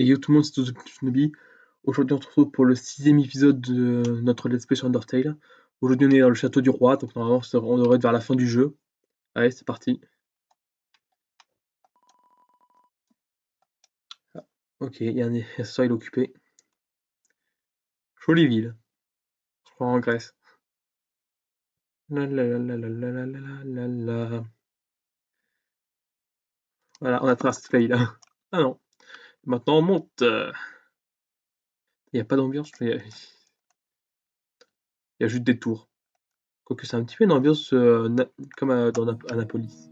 Et yo tout le monde, c'est Tozuki. Aujourd'hui, on se retrouve pour le 6e épisode de notre Let's Play sur Undertale. Aujourd'hui, on est dans le château du roi, donc normalement, on devrait être vers la fin du jeu. Allez, c'est parti. Ah, ok, il y a un ça, il est occupé. Jolie ville. Je crois en Grèce. La la la la la la la la la la. Voilà, on a traversé cette là. Ah non. Maintenant, on monte. Il n'y a pas d'ambiance, il y a juste des tours. Quoique c'est un petit peu une ambiance comme dans Annapolis.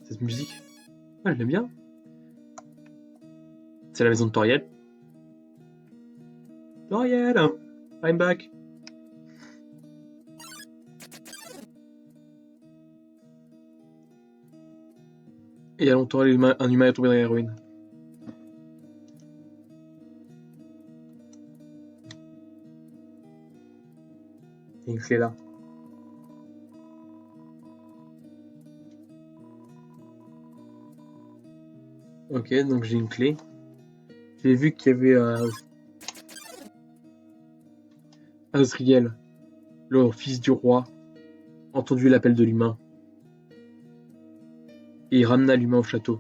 Cette musique, ah, je l'aime bien. C'est la maison de Toriel. Toriel, I'm back. Et il y a longtemps, un humain est tombé dans les ruines. Et il fait là. Ok, donc j'ai une clé. J'ai vu qu'il y avait Azriel, le fils du roi, entendu l'appel de l'humain. Et il ramena l'humain au château.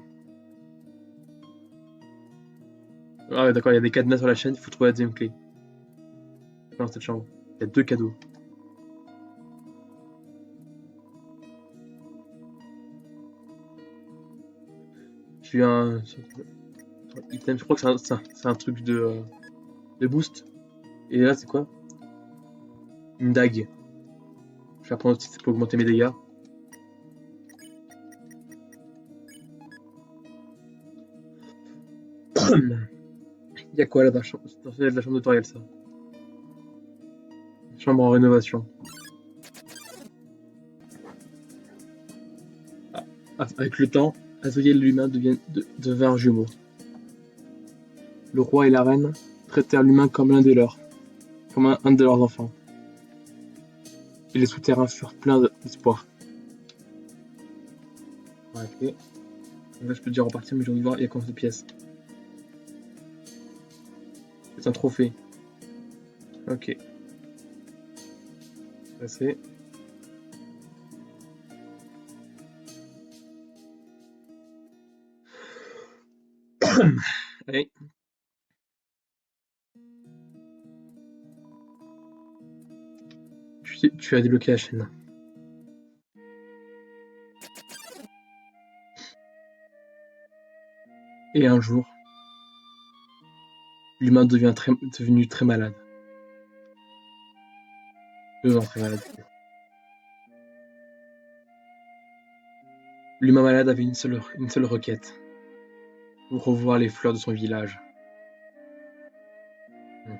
Ah ouais, d'accord, il y a des cadenas sur la chaîne, il faut trouver la deuxième clé. Dans cette chambre. Il y a 2 cadeaux. J'ai eu un item, je crois que c'est un truc de boost. Et là, c'est quoi? Une dague. Je vais apprendre aussi, c'est pour augmenter mes dégâts. Il y a quoi là-bas? C'est de la chambre de Toriel, ça. Chambre en rénovation. Avec le temps, Azriel et l'humain devinrent jumeaux. Le roi et la reine traitèrent l'humain comme l'un des leurs, comme un de leurs enfants. Et les souterrains furent pleins d'espoir. Ouais, ok. Donc là, je peux déjà repartir, mais j'ai envie de voir, il y a combien de pièces? C'est un trophée. Ok. Passé. Allez. Tu as débloqué la chaîne. Et un jour, l'humain devenu très malade. Très malade. L'humain malade avait une seule requête. Pour revoir les fleurs de son village. Hmm.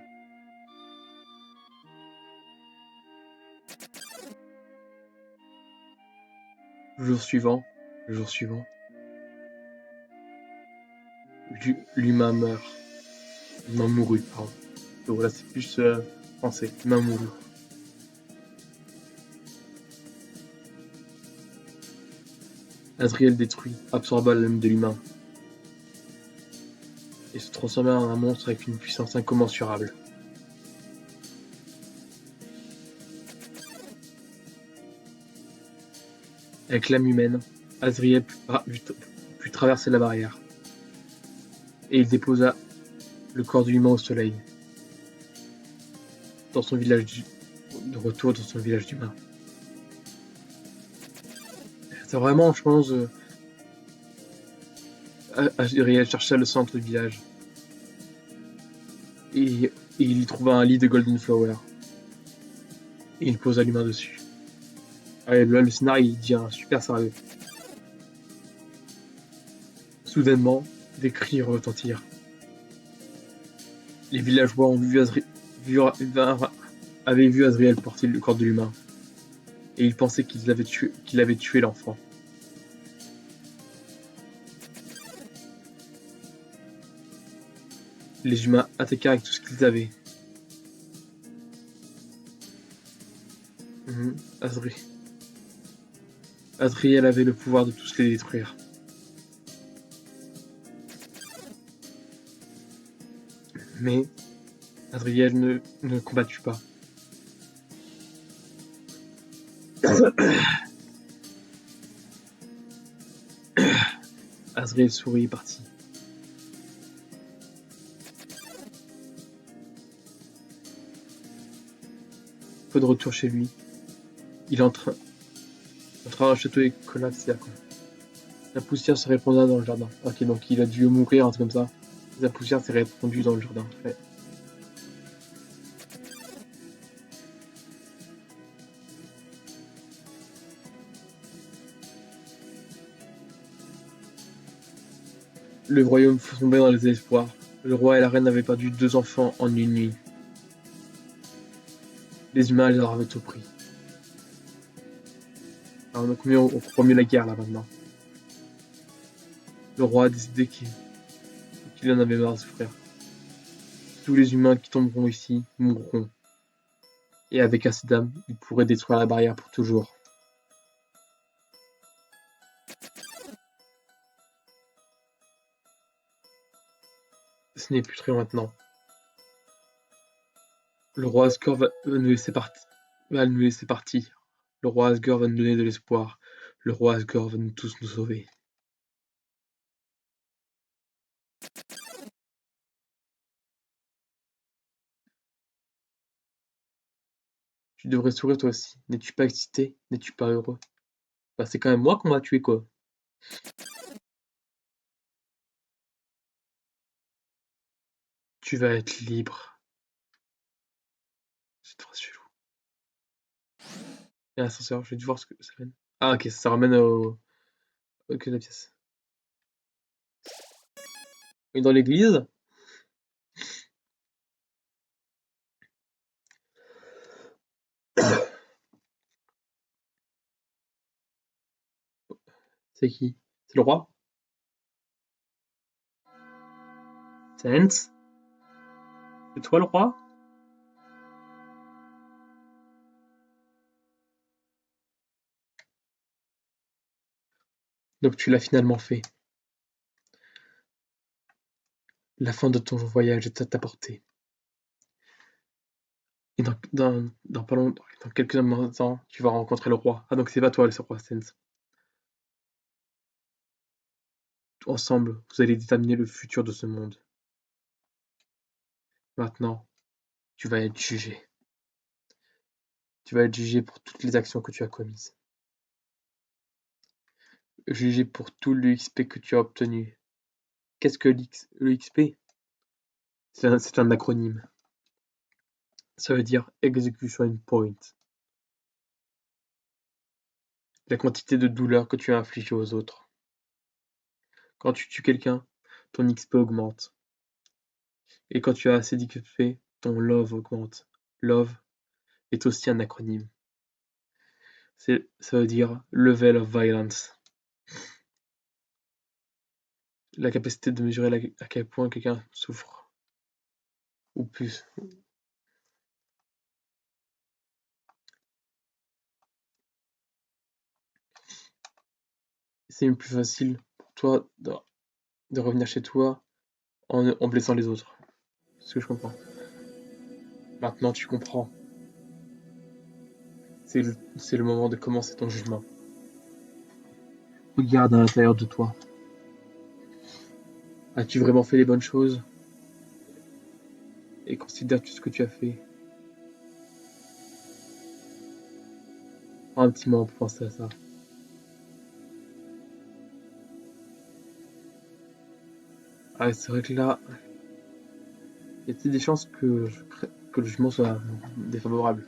Le jour suivant, l'humain meurt. L'humain mourut, pardon. Donc là, c'est plus français. L'humain mourut. Azriel détruit, absorba l'âme de l'humain et se transforma en un monstre avec une puissance incommensurable. Avec l'âme humaine, Azriel put traverser la barrière et il déposa le corps de l'humain au soleil, dans son village de retour dans son village d'humain. C'est vraiment, je pense, Azriel chercha le centre du village et il y trouva un lit de Golden Flower et il posa l'humain dessus. Allez, là, le scénario il devient super sérieux. Soudainement, des cris retentirent. Les villageois avaient vu Azriel porter le corps de l'humain, et ils pensaient qu'il avait tué l'enfant. Les humains attaquèrent avec tout ce qu'ils avaient. Mhm. Azriel avait le pouvoir de tous les détruire. Mais Azriel ne combattu pas. Azriel sourit et partit. Peu de retour chez lui. Il entre dans le château et collapse à quoi. La poussière se répandra dans le jardin. Ok, donc il a dû mourir, un truc comme ça. La poussière s'est répandue dans le jardin. Ouais. Le royaume fut tombé dans les désespoirs. Le roi et la reine avaient perdu 2 enfants en une nuit. Les humains les avaient tout pris. Alors donc on comprend mieux la guerre là maintenant. Le roi a décidé qu'il en avait marre de souffrir. Tous les humains qui tomberont ici mourront. Et avec assez d'âme, il pourrait détruire la barrière pour toujours. Ce n'est plus très loin maintenant. Le roi Asgore va nous laisser partir. Le roi Asgore va nous donner de l'espoir. Le roi Asgore va nous tous nous sauver. Tu devrais sourire toi aussi. N'es-tu pas excité? N'es-tu pas heureux? Bah c'est quand même moi qu'on m'a tué quoi. Tu vas être libre. Cette phrase chelou. Il y a un ascenseur, je vais te voir ce que ça ramène. Ah ok, ça ramène au cul de la pièce. Et dans l'église, c'est qui? C'est le roi? Sans? C'est toi le roi? Donc tu l'as finalement fait. La fin de ton voyage est à ta portée. Et dans quelques instants, tu vas rencontrer le roi. Ah donc c'est pas toi le roi Sans. Ensemble, vous allez déterminer le futur de ce monde. Maintenant, tu vas être jugé. Tu vas être jugé pour toutes les actions que tu as commises. Jugé pour tout l'XP que tu as obtenu. Qu'est-ce que l'XP? C'est un acronyme. Ça veut dire Execution Point. La quantité de douleur que tu as infligée aux autres. Quand tu tues quelqu'un, ton XP augmente. Et quand tu as assez d'XP, ton love augmente. Love est aussi un acronyme. Ça veut dire Level of Violence. La capacité de mesurer à quel point quelqu'un souffre. Ou plus. C'est plus facile pour toi de revenir chez toi en blessant les autres. C'est ce que je comprends. Maintenant, tu comprends. C'est le moment de commencer ton jugement. Regarde à l'intérieur de toi. As-tu vraiment fait les bonnes choses? Et considères-tu ce que tu as fait? Prends un petit moment pour penser à ça. Ah, c'est vrai que là, il y a peut-être des chances que le jugement soit défavorable.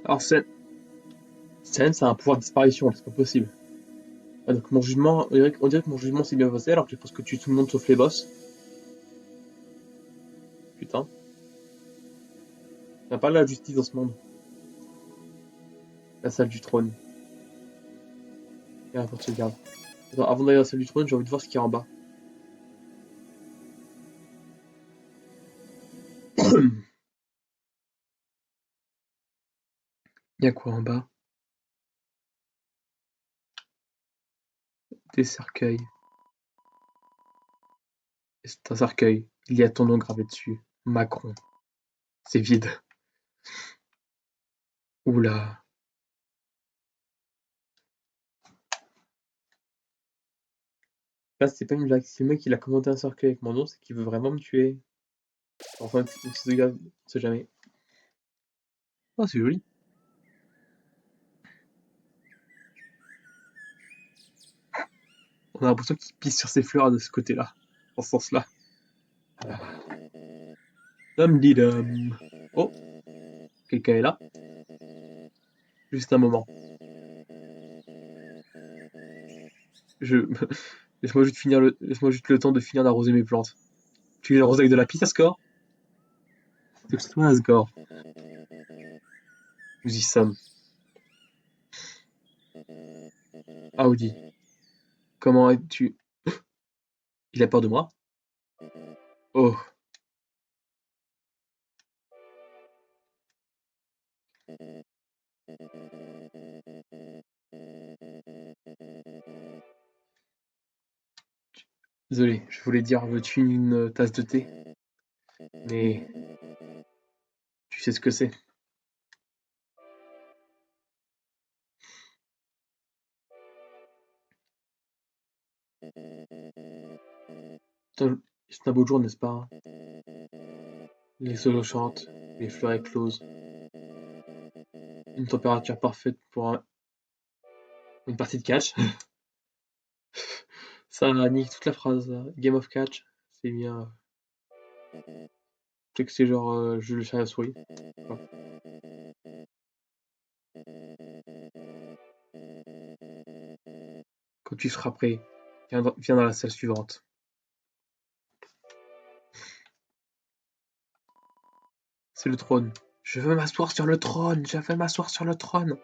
Alors, c'est un pouvoir de disparition, c'est pas possible. Ah, donc mon jugement, on dirait que mon jugement s'est bien passé alors que je pense que tu tout le monde sauf les boss. Putain. Il n'y a pas la justice dans ce monde. La salle du trône. Et la porte de garde. Attends, avant d'aller à la salle du trône, j'ai envie de voir ce qu'il y a en bas. Y'a quoi en bas? Des cercueils. C'est un cercueil. Il y a ton nom gravé dessus. Macron. C'est vide. Oula. Là, c'est pas une blague. Si le mec il a commandé un cercueil avec mon nom, c'est qu'il veut vraiment me tuer. Enfin, on sait jamais. Oh, c'est joli. On a l'impression qu'il pisse sur ses fleurs de ce côté-là. Dans ce sens-là. Dum di dum. Oh, quelqu'un est là. Juste un moment. Laisse-moi juste le temps de finir d'arroser mes plantes. Tu les arroses avec de la pisse à score? C'est que toi à score. Nous y sommes. Audi, comment es-tu? Il a peur de moi? Oh, désolé, je voulais dire, veux-tu une tasse de thé? Mais tu sais ce que c'est. C'est un beau jour, n'est-ce pas? Les oiseaux chantent, les fleurs éclosent. Une température parfaite pour une partie de catch. Ça nique toute la phrase. Game of catch, c'est bien. Je sais que c'est genre je le chat à la souris. Ouais. Quand tu seras prêt, viens dans la salle suivante. C'est le trône. Je veux m'asseoir sur le trône. Je veux m'asseoir sur le trône.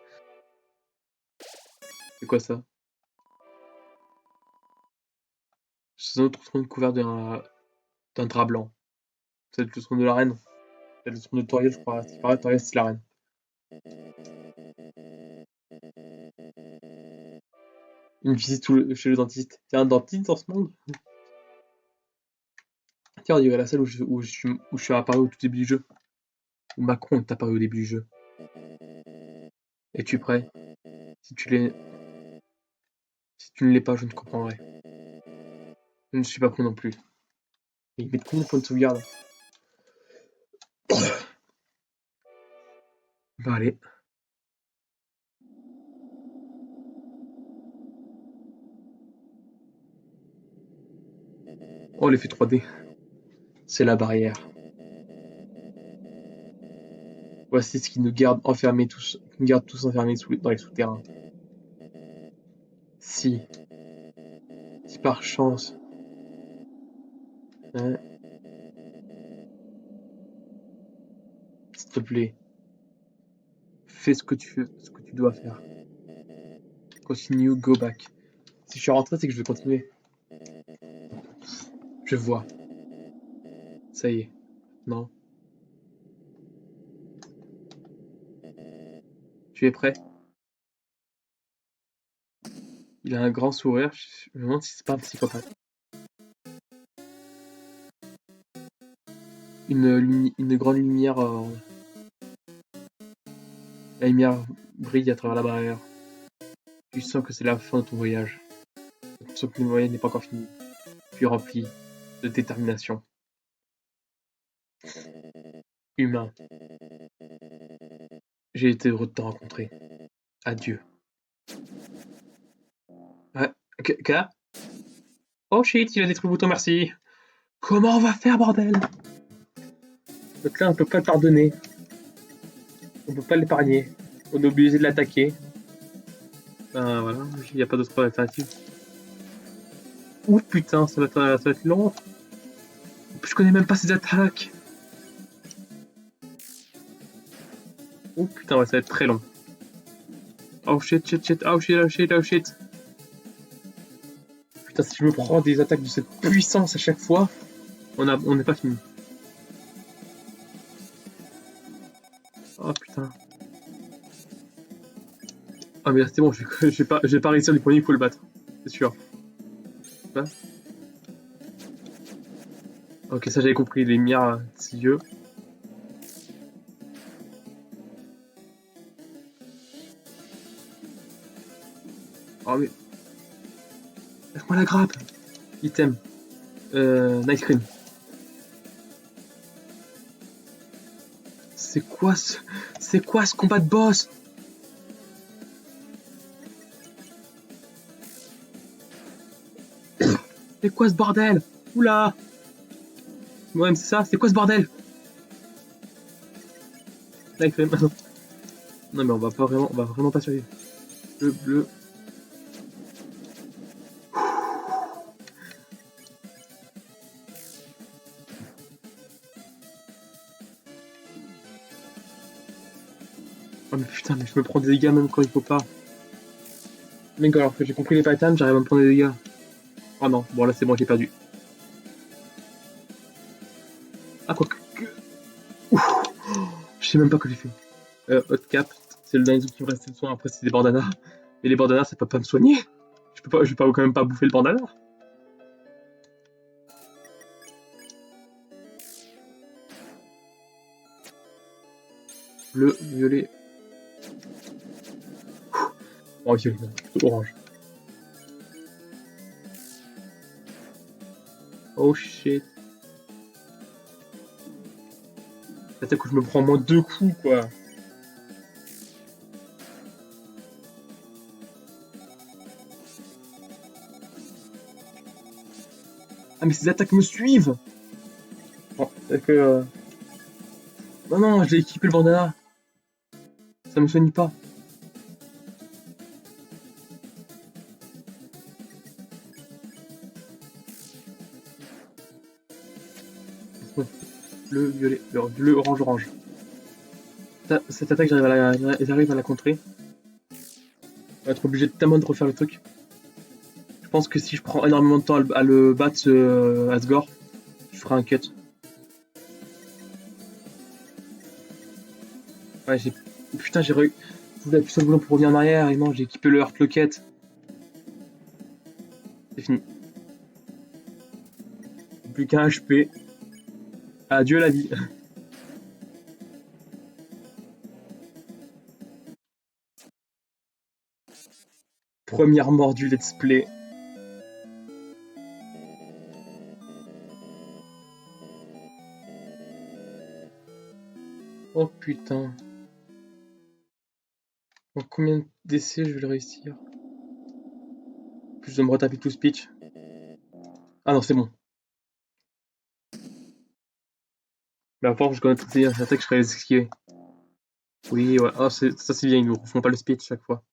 C'est quoi ça? C'est un autre trône couvert d'un drap blanc. C'est le trône de la reine. C'est le trône de Toriel, je crois. C'est pareil, Toriel, c'est la reine. Une visite chez le dentiste. T'es un dentiste dans ce monde? Tiens, on dirait la salle où je suis apparu au tout début du jeu. Où Macron est apparu au début du jeu. Es-tu prêt? Si tu l'es, si tu ne l'es pas, je ne comprendrai. Je ne suis pas prêt non plus. Et ils mettent combien de points de sauvegarde? Bah allez. Oh, l'effet 3D. C'est la barrière. Voici ce qui nous garde enfermés tous, qui nous garde tous enfermés dans les souterrains. Si, si par chance, hein, s'il te plaît, fais ce que tu dois faire. Continue, go back. Si je suis rentré, c'est que je vais continuer. Je vois. Ça y est. Non. Tu es prêt? Il a un grand sourire. Je me demande si c'est pas un psychopathe. Une grande lumière. La lumière brille à travers la barrière. Tu sens que c'est la fin de ton voyage. Tu sens que le voyage n'est pas encore fini. Tu es rempli de détermination. Humain, j'ai été heureux de te rencontrer. Adieu. Ah, quoi? Oh shit, il a détruit le bouton merci. Comment on va faire, bordel? Donc là, on peut pas le pardonner. On peut pas l'épargner. On est obligé de l'attaquer. Ben voilà, il n'y a pas d'autre alternative. Ouh putain, ça va être long. Je connais même pas ses attaques. Oh putain, ouais, ça va être très long. Oh shit, shit, shit, oh shit, oh shit, oh shit. Putain, si je me prends des attaques de cette puissance à chaque fois, on n'est pas fini. Oh putain. Ah mais là c'est bon, je vais pas réussir du premier, il faut le battre. C'est sûr. Là. Ok, ça j'avais compris, les miens, ses yeux. Oh mais, laisse-moi la grappe. Item. Nice cream. C'est quoi ce... C'est quoi ce combat de boss? C'est quoi ce bordel? Oula! Ouais, mais c'est ça, c'est quoi ce bordel? Nice cream. Non mais on va vraiment pas survivre. Bleu, bleu. Oh mais putain, mais je me prends des dégâts même quand il faut pas. Mais alors que j'ai compris les patterns, j'arrive à me prendre des dégâts. Oh non, bon là c'est bon, j'ai perdu. Ah quoi que... Ouf. Je sais même pas que j'ai fait. Hot cap, c'est le dernier truc qui me reste de soin, après c'est des bandanas. Mais les bandanas ça peut pas me soigner. Je vais pas quand même pas bouffer le bandana. Bleu, violet. Oh violet, non, plutôt orange. Oh shit. C'est-à-dire que je me prends moins 2 coups quoi. Ah mais ces attaques me suivent. Bon, c'est que... Non non, j'ai équipé le bandana. Ça me soigne pas. Bleu, violet, bleu, orange, orange. Cette attaque, j'arrive à la contrer. On va être obligé tellement de refaire le truc. Je pense que si je prends énormément de temps à le battre, Asgore, je ferai un cut. Ouais, j'ai... Putain, j'ai re... Je voulais appuyer sur le bouton pour revenir en arrière, et non, j'ai équipé le Heart Locket. C'est fini. Plus qu'un HP. Adieu la vie. Première mort du let's play. Oh putain. Donc combien d'essais je vais le réussir? Plus de me retaper tout speech. Ah non, c'est bon. Mais à force, je connais toutes les attaques, je serais les esquiver. Oui, ouais. Oh, ça c'est bien, ils nous refont pas le speech chaque fois.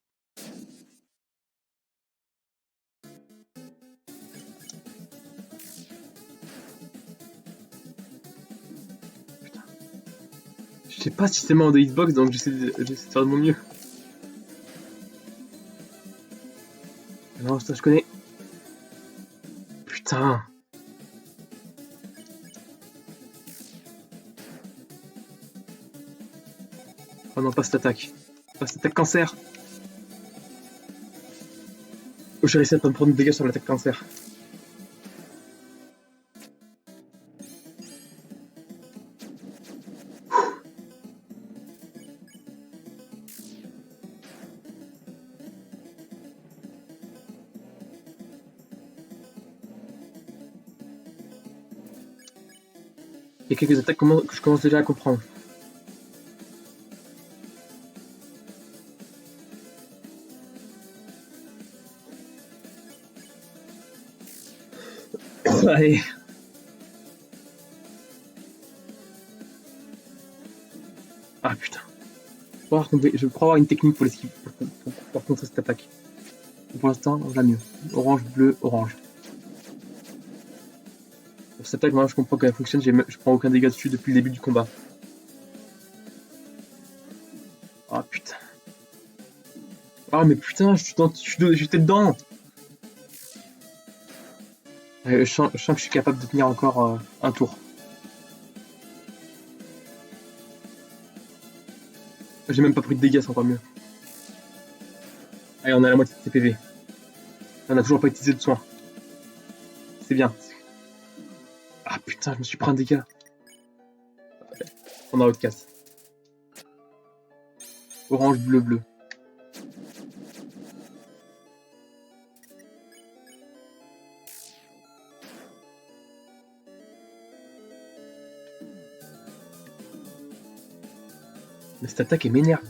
Je sais pas si c'est moi en Xbox, donc j'essaie de faire de mon mieux. Non, ça je connais. Putain. Oh non, pas cette attaque. Pas cette attaque cancer. Oh, j'ai réussi à pas me prendre de dégâts sur l'attaque cancer. Il y a quelques attaques que je commence déjà à comprendre. Allez. Ah putain. Je crois avoir une technique pour l'esquiver, pour contrer cette attaque. Pour l'instant, on va mieux. Orange, bleu, orange. Pour cette attaque, maintenant je comprends comment elle fonctionne, je prends aucun dégât dessus depuis le début du combat. Ah putain. Ah mais putain, j'étais dedans. Je sens que je suis capable de tenir encore un tour. J'ai même pas pris de dégâts, c'est encore mieux. Allez, on a la moitié de ses PV. On a toujours pas utilisé de soin. C'est bien. Ah putain, je me suis pris un dégât. On a autre casse. Orange, bleu, bleu. Mais cette attaque, elle m'énerve.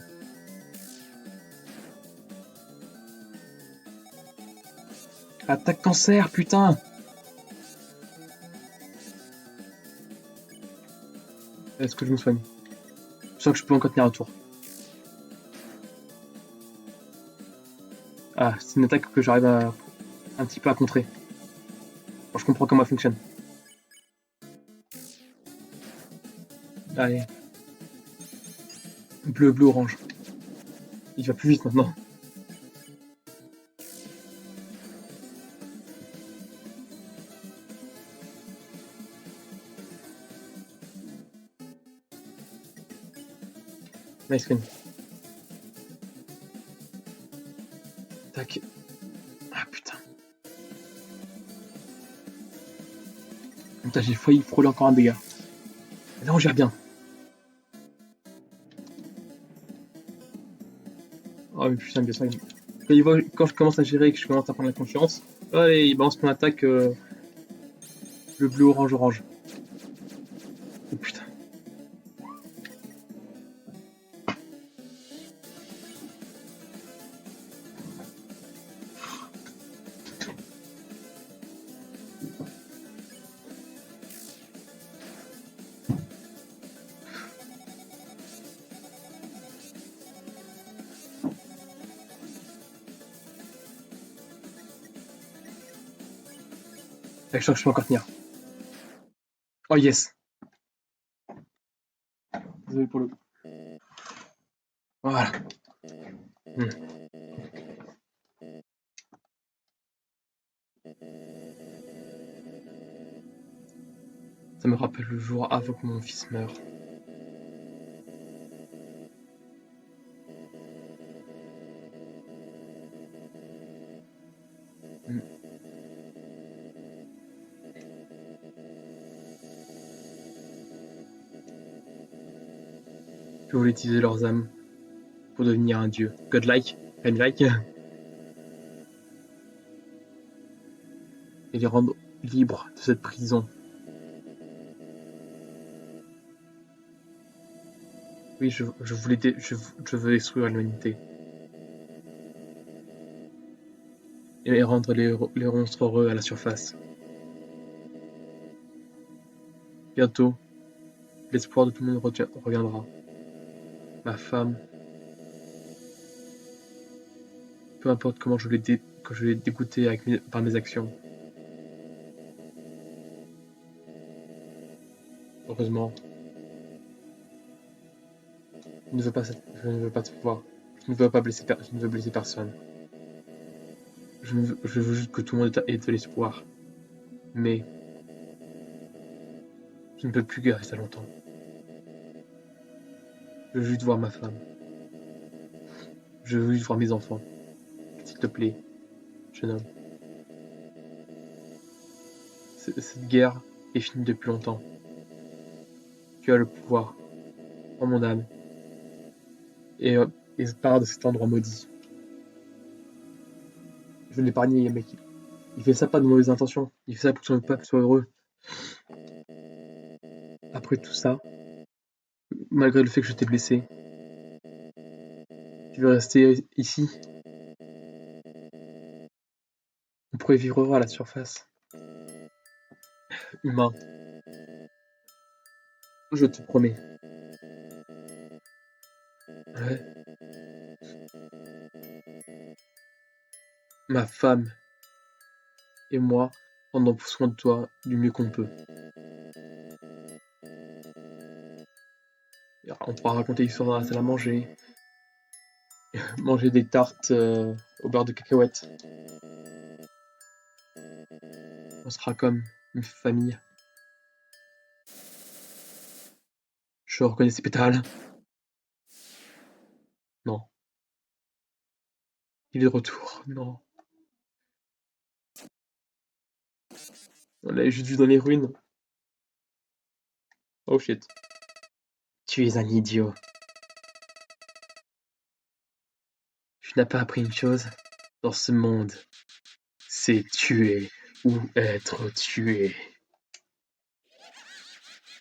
Attaque cancer, putain. Est-ce que je me soigne? Je sens que je peux encore tenir un tour. Ah, c'est une attaque que j'arrive à un petit peu à contrer. Bon, je comprends comment elle fonctionne. Allez. Bleu, bleu, orange. Il va plus vite maintenant. Nice win. Tac. Ah putain. Putain, j'ai failli frôler encore un dégât. Là, on gère bien. Oh mais putain, bien sûr. Quand je commence à gérer et que je commence à prendre la confiance, allez, il balance mon attaque le bleu, orange, orange. Oh putain. Je sens que je peux encore tenir. Oh yes. Désolé pour le. Voilà. Hmm. Ça me rappelle le jour avant que mon fils meure. Hmm. Je voulais utiliser leurs âmes pour devenir un dieu. Godlike, Penlike, et les rendre libres de cette prison. Oui, je veux détruire l'humanité. Et rendre les monstres heureux à la surface. Bientôt, l'espoir de tout le monde reviendra. Ma femme, peu importe comment que je l'ai dégoûté par mes actions. Heureusement, je ne veux pas te voir. Je ne veux pas je ne veux blesser personne. Je veux juste que tout le monde ait de l'espoir. Mais je ne peux plus garder ça longtemps. Je veux juste voir ma femme. Je veux juste voir mes enfants. S'il te plaît, jeune homme. Cette guerre est finie depuis longtemps. Tu as le pouvoir en mon âme. Et, euh, et pars de cet endroit maudit. Je vais l'épargner, mec. Il fait ça pas de mauvaises intentions. Il fait ça pour que son peuple soit heureux. Après tout ça, malgré le fait que je t'ai blessé, tu veux rester ici. On pourrait vivre heureux à la surface. Humain, je te promets. Ouais. Ma femme et moi prendrons soin de toi du mieux qu'on peut. On pourra raconter l'histoire dans la salle à manger, manger des tartes au beurre de cacahuètes. On sera comme une famille. Je reconnais ces pétales. Non. Il est de retour. Non. On l'a juste vu dans les ruines. Oh shit. Tu es un idiot. Tu n'as pas appris une chose dans ce monde. C'est tuer ou être tué.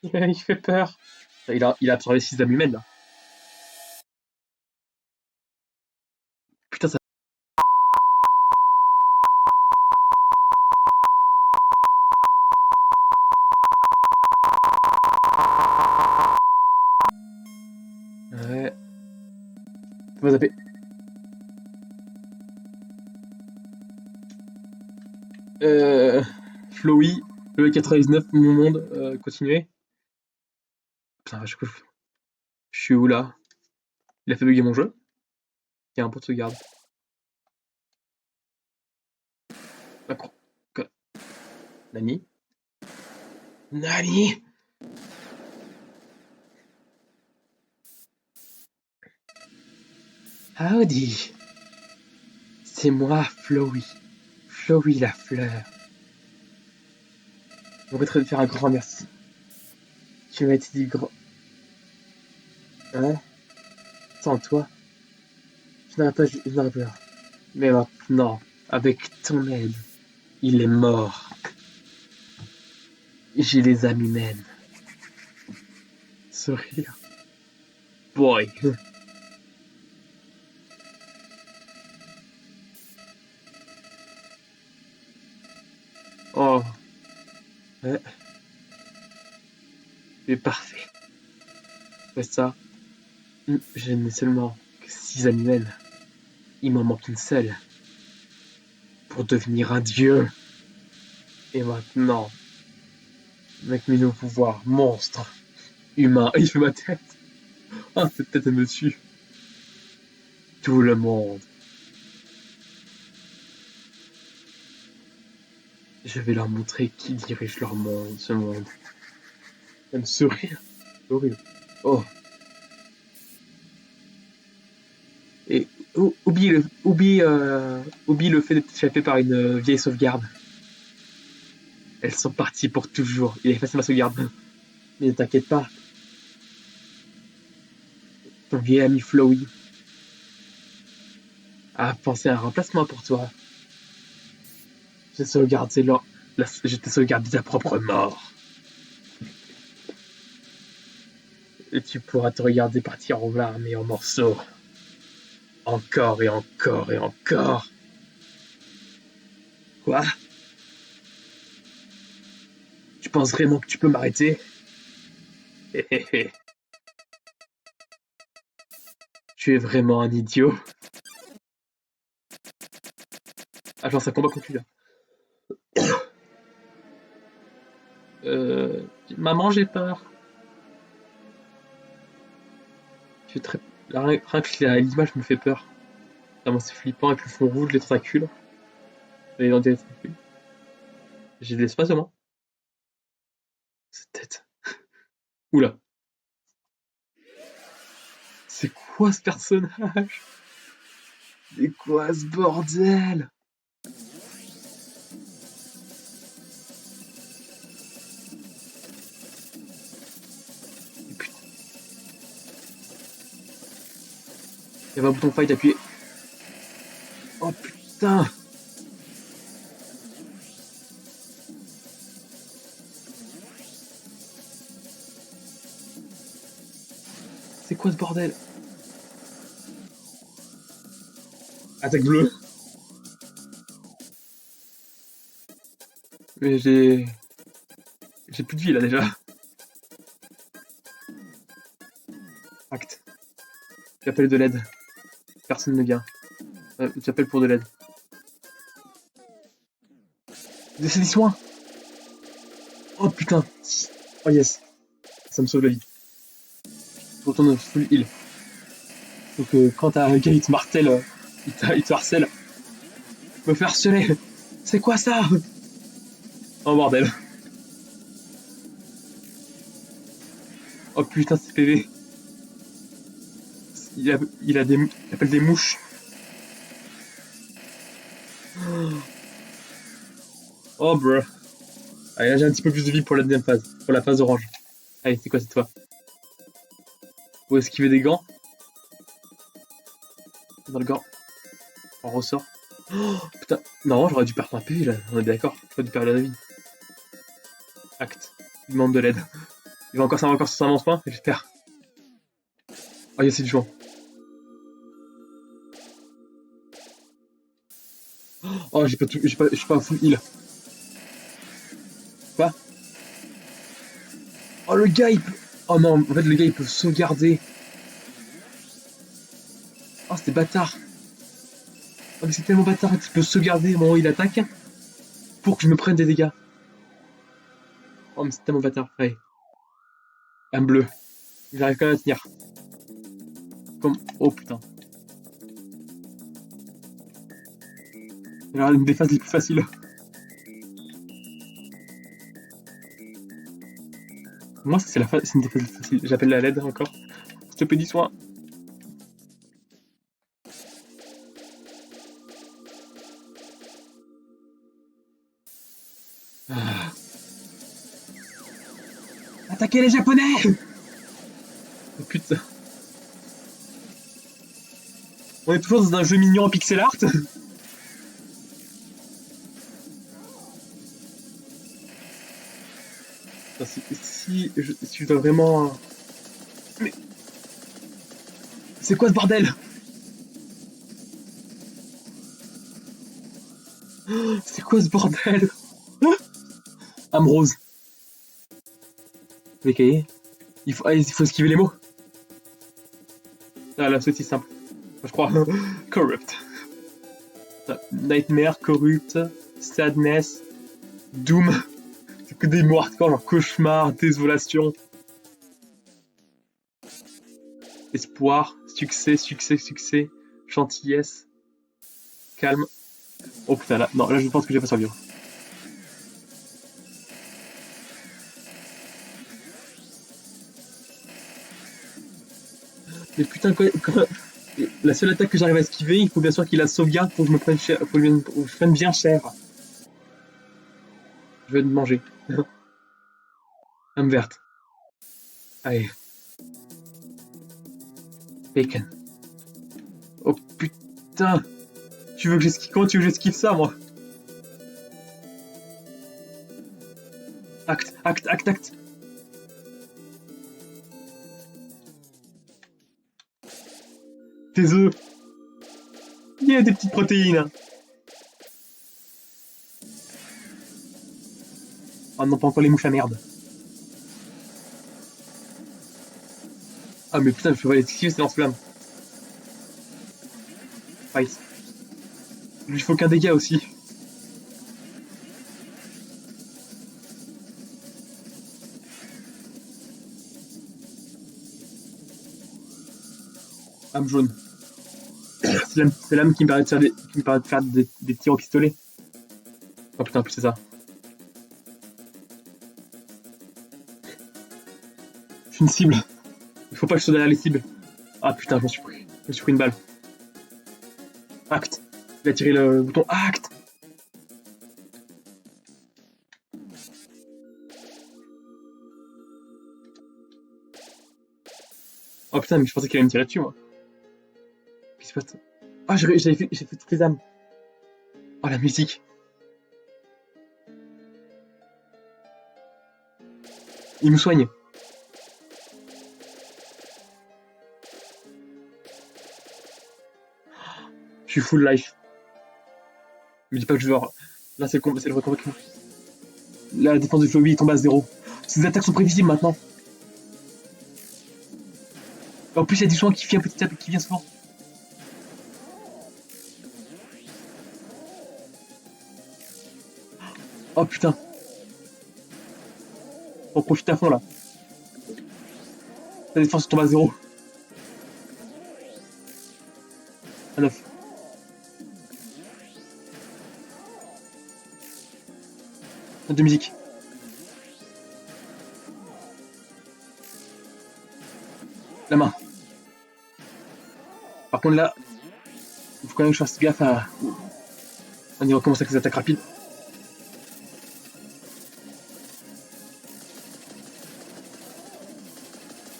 Il fait peur. Il a absorbé 6 âmes humaines là. Putain, ça. Ouais. Faut pas zapper. Flowey, le 99, mon monde, continuez. Putain, je suis où là? Il a fait bugger mon jeu? Il y a un pot de sauvegarde. Macron. Nani? Nani? Howdy. C'est moi, Flowey. Flowey la fleur. Je voudrais te faire un grand merci. Tu m'as été dit grand. Hein? Sans toi, je n'aurais pas. Mais maintenant, avec ton aide, il est mort. J'ai les âmes humaines. Sourire. Boy. Oh. Ouais. C'est parfait. C'est ça. Je n'ai seulement que 6 âmes humaines. Il m'en manque une seule. Pour devenir un dieu. Et maintenant, avec mes nouveaux pouvoirs, monstre, humain, il fait ma tête. Ah, cette tête, elle me tue. Tout le monde. Je vais leur montrer qui dirige leur monde, ce monde. Elle me sourire. C'est horrible. Oh. Et oublie le fait d'être échappé par une vieille sauvegarde. Elles sont parties pour toujours. Il a effacé ma sauvegarde. Mais ne t'inquiète pas. Ton vieil ami Flowey a pensé à un remplacement pour toi. Je t'ai sauvegardé ta propre mort. Et tu pourras te regarder partir en larmes et en morceaux. Encore et encore et encore. Quoi? Tu penses vraiment que tu peux m'arrêter? Hé hé hé. Tu es vraiment un idiot. Ah, genre, ça combat contre lui là. Maman, j'ai peur. Je très... Rien que l'image me fait peur. Vraiment, c'est flippant avec le fond rouge, les tentacules. Les tentacules. J'ai de l'espace au moins. Cette tête. Oula. C'est quoi ce personnage? C'est quoi ce bordel? Putain. Il y avait un bouton fight appuyé. Oh putain. C'est quoi ce bordel? Attaque bleue. Mais j'ai plus de vie là déjà. Acte. J'appelle de l'aide. Personne ne vient. J'appelle pour de l'aide. C'est des soins. Oh putain. Oh yes. Ça me sauve la vie. Je retourne full heal. Donc quand t'as un gars il te martèle, il te harcèle. Me fait harceler. C'est quoi ça? Oh bordel. Oh putain c'est PV. Il appelle des mouches. Oh, bro. Allez, là, j'ai un petit peu plus de vie pour la deuxième phase. Pour la phase orange. Allez, c'est quoi cette fois? Faut esquiver des gants. Dans le gant. On ressort. Oh, putain. Non, j'aurais dû perdre un PV là. On est d'accord. J'aurais dû perdre la vie. Acte. Il demande de l'aide. Ça va encore sur 111 points, j'espère. Oh, il y a du jouant. Oh, j'ai pas tout. Je suis pas full heal. Quoi? Oh, le gars, il peut. Oh non, en fait, le gars, il peut sauvegarder. Oh, c'était bâtard. Oh, mais c'est tellement bâtard qu'il peut sauvegarder au moment où il attaque pour que je me prenne des dégâts. Oh, mais c'est tellement bâtard. Allez. Un bleu. J'arrive quand même à tenir. Comme. Oh putain. Alors, une des phases les plus faciles. Moi, ça, c'est une des phases les plus faciles. J'appelle la LED encore. S'il te plaît, dis-moi. Ah. Attaquez les Japonais! Oh putain. On est toujours dans un jeu mignon en pixel art. Si je dois vraiment... Mais... C'est quoi ce bordel? C'est quoi ce bordel? Ambrose. Les cahiers. Il faut esquiver les mots. Ah là, c'est si simple. Je crois. Corrupt. Nightmare, corrupt, sadness, doom. C'est que des mots hardcore, genre cauchemar, désolation. Espoir, succès, gentillesse, calme. Oh putain, là, non, là je pense que j'ai pas survivre. Mais putain, la seule attaque que j'arrive à esquiver, il faut bien sûr qu'il la sauvegarde pour que je me prenne cher, pour que je prenne bien cher. Je vais te manger. Âme verte. Allez. Bacon. Oh putain. Comment tu veux que j'esquive ça, moi? Acte. Tes œufs. Il y a des petites protéines. Oh non, pas encore les mouches à merde. Ah mais putain, je peux pas les esquiver, c'est lance-flamme. Nice. Il lui faut qu'un dégât aussi. Âme jaune. C'est l'âme qui me permet de faire des tirs au pistolet. Oh putain, en plus c'est ça. Je suis une cible. Il faut pas que je sois derrière les cibles. Ah putain, je me suis pris une balle. Acte. Il a tiré le bouton acte. Oh putain, mais je pensais qu'il allait me tirer dessus, moi. Qu'est-ce qui se passe? Ah, j'ai fait toutes les âmes. Oh, la musique. Il me soigne. Je suis full life. Me dis pas que je veux... Là, c'est le reconversion. La défense du lobby tombe à 0. Ces attaques sont prévisibles maintenant. En plus, il y a du soin qui vient petit à petit, qui vient souvent. Oh putain. On profite à fond là. La défense tombe à 0. À 9. Note de musique. La main. Par contre là, il faut quand même que je fasse gaffe à... On y recommence avec les attaques rapides.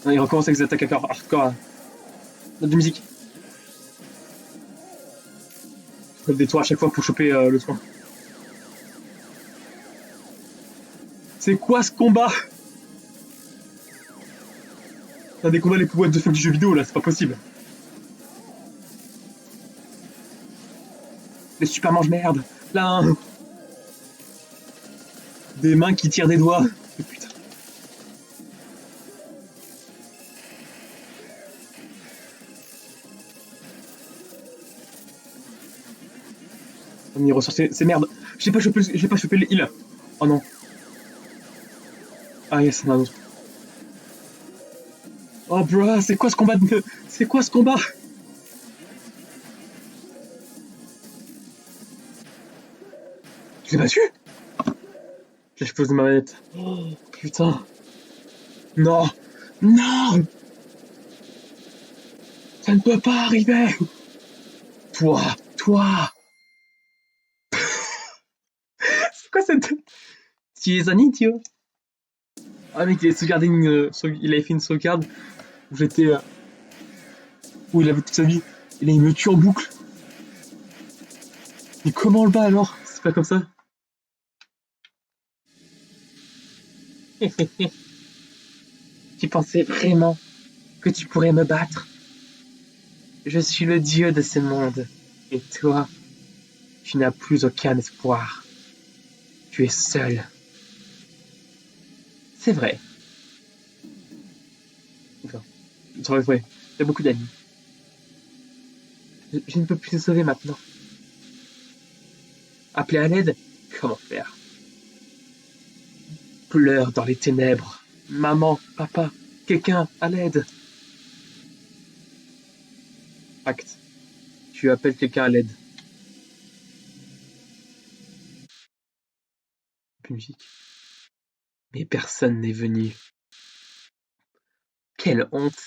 Non, il recommence avec des attaques hardcore. Note de musique. Je le détour à chaque fois pour choper le soin. C'est quoi ce combat? C'est un des combats les plus what the fuck du jeu vidéo là, c'est pas possible. Les super mange-merde. Là, des mains qui tirent des doigts. Oh, putain. On y ressort, c'est merde. J'ai pas chopé les heals. Oh non. Ah yes, il y en a un autre. Oh bro, c'est quoi ce combat C'est quoi ce combat? Je l'ai battu? Là, je pose ma manette. Oh, putain. Non. Non. Ça ne peut pas arriver. Toi. C'est quoi cette... Tu es un idiot. Ah mec, il a sauvegardé il avait fait une sauvegarde où j'étais... où il avait toute sa vie. Et là, il me tue en boucle. Mais comment on le bat alors? C'est pas comme ça. Tu pensais vraiment que tu pourrais me battre? Je suis le dieu de ce monde. Et toi, tu n'as plus aucun espoir. Tu es seul. C'est vrai. Enfin, c'est vrai. T'as beaucoup d'amis. Je ne peux plus te sauver maintenant. Appeler à l'aide? Comment faire? Pleure dans les ténèbres. Maman, papa, quelqu'un, à l'aide. Acte. Tu appelles quelqu'un à l'aide. Plus musique. Mais personne n'est venu. Quelle honte.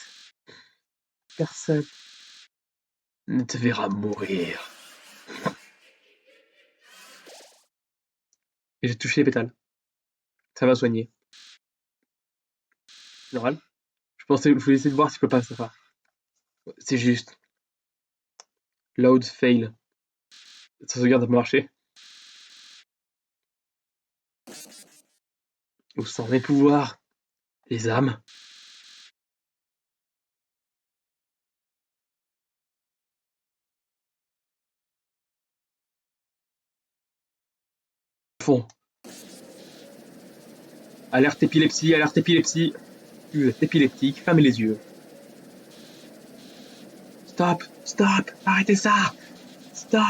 Personne ne te verra mourir. Et j'ai touché les pétales. Ça va soigner. Normal. Je voulais essayer de voir si je peux pas ça va. C'est juste. Loud fail. Ça sauvegarde a marché. Où sont mes pouvoirs? Les âmes? Fond. Alerte épilepsie, alerte épilepsie. Vous êtes épileptique, fermez les yeux. Stop, arrêtez ça. Stop.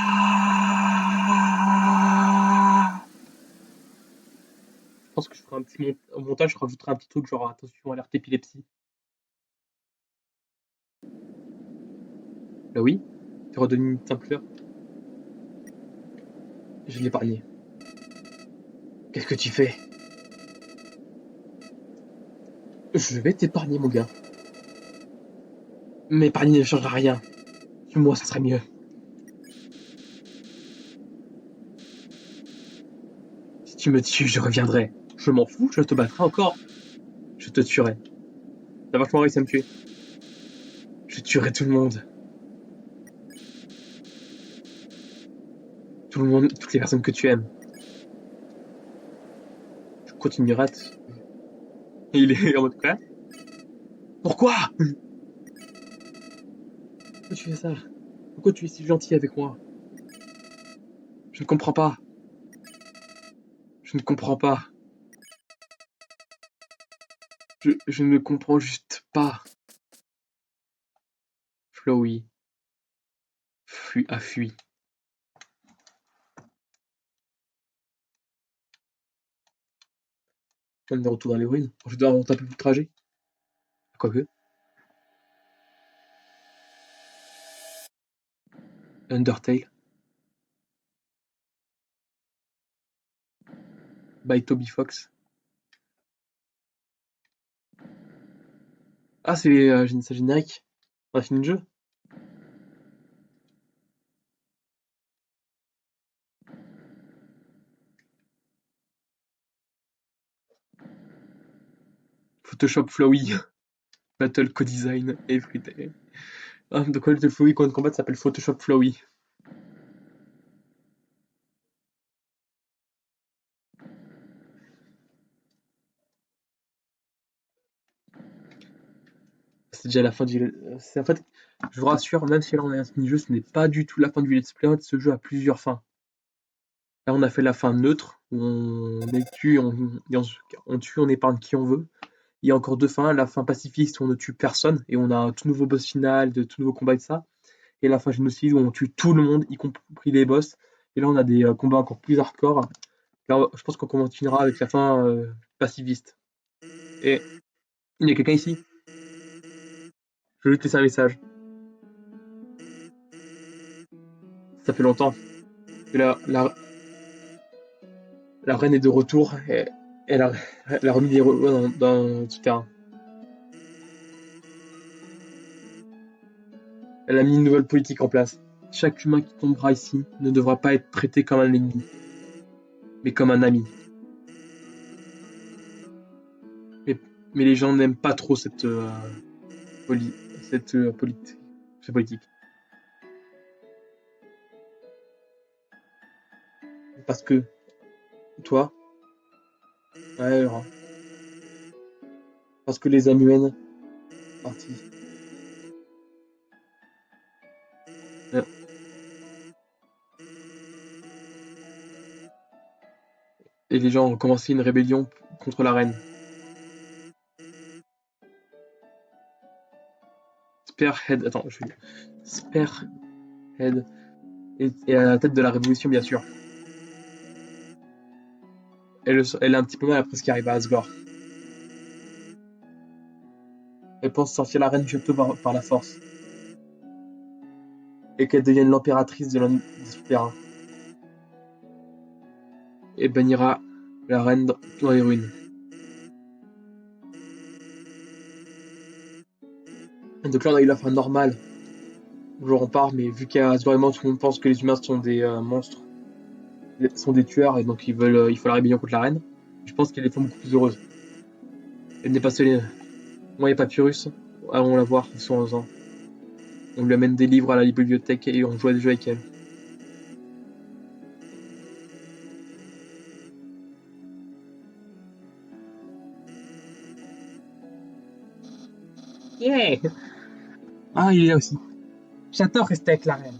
Je pense que je ferai un petit au montage, je rajouterai un petit truc genre attention, alerte épilepsie. Bah oui, tu redonnes une simple fleur. Je l'ai épargné. Qu'est-ce que tu fais? Je vais t'épargner, mon gars. M'épargner ne changera rien. Tue-moi, ça serait mieux. Si tu me tues, je reviendrai. Je m'en fous, je te battrai encore. Je te tuerai. T'as vachement réussi à me tuer. Je tuerai tout le monde. Tout le monde, toutes les personnes que tu aimes. Je continuerai à te... Et il est en mode quoi? Pourquoi? Pourquoi tu fais ça? Pourquoi tu es si gentil avec moi? Je ne comprends pas. Je ne comprends pas. Je ne comprends juste pas. Flowey a fui. On est de retour dans les ruines. Je dois remonter un peu plus de trajet. Quoique. Undertale. By Toby Fox. Ah, c'est générique. On a fini le jeu. Photoshop Flowey. Battle Co-Design Everyday. Ah, donc le Flowey qu'on combat s'appelle Photoshop Flowey. C'est déjà la fin du... En fait, je vous rassure, même si là on a un mini-jeu, ce n'est pas du tout la fin du let's play. En fait, ce jeu a plusieurs fins. Là, on a fait la fin neutre, où on est tue, on tue, on épargne qui on veut. Il y a encore deux fins. La fin pacifiste, où on ne tue personne, et on a un tout nouveau boss final, de tout nouveau combat et ça. Et la fin génocide, où on tue tout le monde, y compris les boss. Et là, on a des combats encore plus hardcore. Là, je pense qu'on continuera avec la fin pacifiste. Et il y a quelqu'un ici. Je vais te laisser un message. Ça fait longtemps. Et la reine est de retour. Et elle a remis des rois dans ce terrain. Elle a mis une nouvelle politique en place. Chaque humain qui tombera ici ne devra pas être traité comme un ennemi, mais comme un ami. Mais les gens n'aiment pas trop cette politique. Parce que toi, ouais, alors, parce que les âmes humaines, parti. Ouais. Et les gens ont commencé une rébellion contre la reine. Spearhead, attends, Spearhead est à la tête de la révolution, bien sûr. Elle a un petit peu mal après ce qui arrive à Asgore. Elle pense sortir la reine du château par la force. Et qu'elle devienne l'impératrice de l'Empire. Et bannira la reine dans les ruines. Et donc là, on a eu la fin normale. Genre on part, mais vu qu'à vraiment tout le monde pense que les humains sont des monstres, sont des tueurs, et donc il faut la rébellion contre la reine. Je pense qu'elle est beaucoup plus heureuse. Elle n'est pas seule. Moi et Papyrus, allons la voir, ils sont en on lui amène des livres à la bibliothèque et on joue à des jeux avec elle. Yeah. Ah, il est là aussi. J'adore rester avec la reine.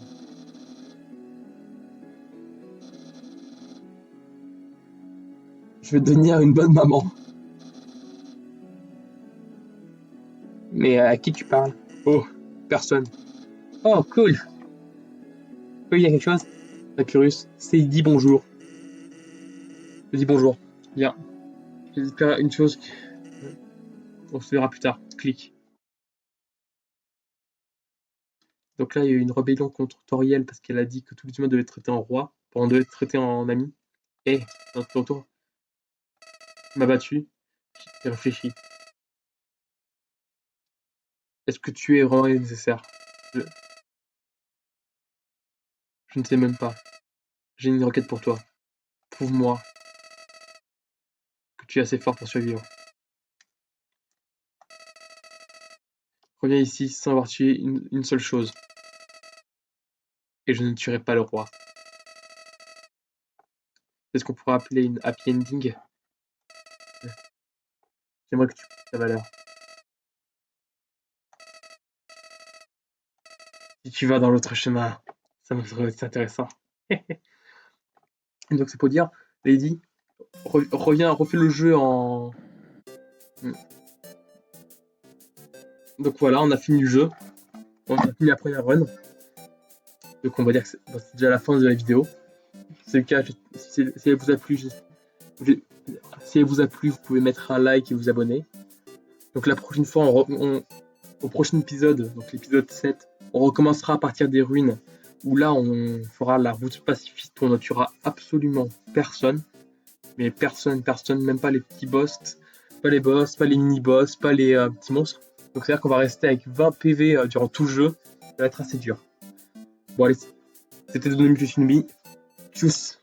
Je vais devenir une bonne maman. Mais à qui tu parles? Oh, personne. Oh, cool. Oui, il y a quelque chose? Papyrus, c'est il dit bonjour. Je dis bonjour. Bien. J'espère une chose. On se verra plus tard. Clique. Donc là, il y a eu une rébellion contre Toriel parce qu'elle a dit que tous les humains devaient être traités en roi, on devait être traités en ami. Et, dans ton tour, m'a battu. J'ai réfléchi. Est-ce que tu es vraiment nécessaire? je, je ne sais même pas. J'ai une requête pour toi. Prouve-moi que tu es assez fort pour survivre. Reviens ici sans avoir tué une seule chose. Et je ne tuerai pas le roi. C'est ce qu'on pourrait appeler une happy ending. J'aimerais que tu prouves ta valeur. Si tu vas dans l'autre chemin, ça me serait aussi intéressant. Donc c'est pour dire, Lady, reviens, refais le jeu en... Donc voilà, on a fini le jeu. On a fini la première run. Donc on va dire que c'est déjà la fin de la vidéo. Si c'est le cas, si elle vous a plu, si elle vous a plu, vous pouvez mettre un like et vous abonner. Donc la prochaine fois, au prochain épisode, donc l'épisode 7, on recommencera à partir des ruines, où là on fera la route pacifiste, où on ne tuera absolument personne. Mais personne, même pas les petits boss, pas les boss, pas les mini-boss, pas les petits monstres. Donc c'est-à-dire qu'on va rester avec 20 PV durant tout le jeu, ça va être assez dur. Bon allez, c'était Donami Shinobi, tchuss.